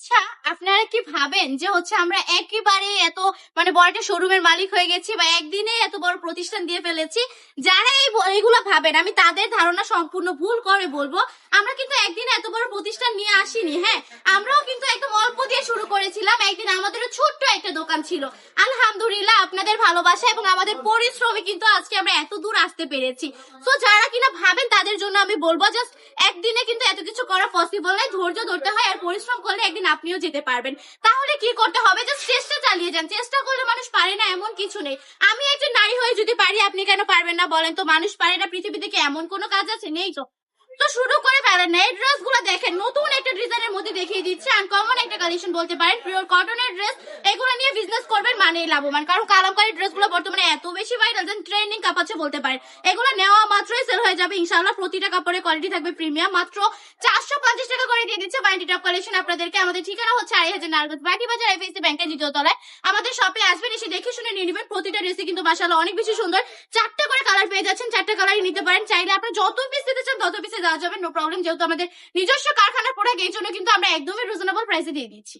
আচ্ছা, আপনারা কি ভাবেন যে আমরা একেবারে এত মানে বড় একটা শোরুমের মালিক হয়ে গেছি বা একদিনে এত বড় প্রতিষ্ঠান দিয়ে ফেলেছি? যারা এইগুলা ভাবেন আমি তাদের ধারণা সম্পূর্ণ ভুল করে বলবো। আমরা কিন্তু একদিনে এত বড় প্রতিষ্ঠান নিয়ে আসিনি। হ্যাঁ, আমরাও কিন্তু একদম অল্প দিয়ে শুরু করেছিলাম। একদিন আমাদেরও ছোট্ট একটা দোকান ছিল। আলহামদুলিল্লাহ আপনাদের ভালোবাসা এবং আমাদের পরিশ্রমে কিন্তু আজকে আমরা এত দূর আসতে পেরেছি। তো যারা কিনা ভাবেন তাদের জন্য আমি বলবো জাস্ট একদিনে কিন্তু এত কিছু করা পসিবল নয়। ধৈর্য ধরতে হয় আর পরিশ্রম করলে একদিন আপনিও যেতে পারবেন। তাহলে কি করতে হবে? জাস্ট চেষ্টা চালিয়ে যান। চেষ্টা করলে মানুষ পারে না এমন কিছু নেই। আমি একজন নারী হয়ে যদি পারি, আপনি কেন পারবেন না বলেন তো? মানুষ পারে না পৃথিবীতে কি এমন কোনো কাজ আছে? নেই তো। তো শুরু করে ফেলেন না। এই ড্রেস গুলো দেখেন, নতুন একটা ডিজাইনের মধ্যে দেখিয়ে দিচ্ছে, আনকমন একটা কালেকশন বলতে পারেন, পিওর কটনের ড্রেস। এগুলো নিয়ে বিজনেস করবেন মানেই লাভবান, কারণ কালামকারী ড্রেস গুলো বর্তমানে এত বেশি ভাইরাল যে ট্রেন্ডিং কাঁপাচ্ছে বলতে পারেন। এগুলো নেওয়া মাত্রই সেল হয়ে যাবে ইনশাআল্লাহ। প্রতিটা কাপড়ের কোয়ালিটি থাকবে প্রিমিয়াম। মাত্র 450 টাকা করে দিয়ে দিচ্ছে বান্টি টপ কালেকশন আপনাদেরকে। আমাদের ঠিকানা হচ্ছে 2.5 নারায়ণগঞ্জ বাটি বাজার, এফএসসি ব্যাংকের দ্বিতীয় তলায়। আমাদের শপে আসবেন, এসে দেখে শুনে নিয়ে নেবেন। প্রতিটা ড্রেসই কিন্তু মাশাআল্লাহ অনেক বেশি সুন্দর। 4টা করে কালার পেয়ে যাচ্ছেন, 4টা কালারই নিতে পারেন। চাইলে আপনি যত পিস দিতে চান তত পিসে দেওয়া যাবে, নো প্রবলেম। যেহেতু আমাদের নিজস্ব কারখানার প্রোডাক্ট, এই জন্য কিন্তু আমরা একদমই রিজনেবল প্রাইসে দিয়ে দিচ্ছি।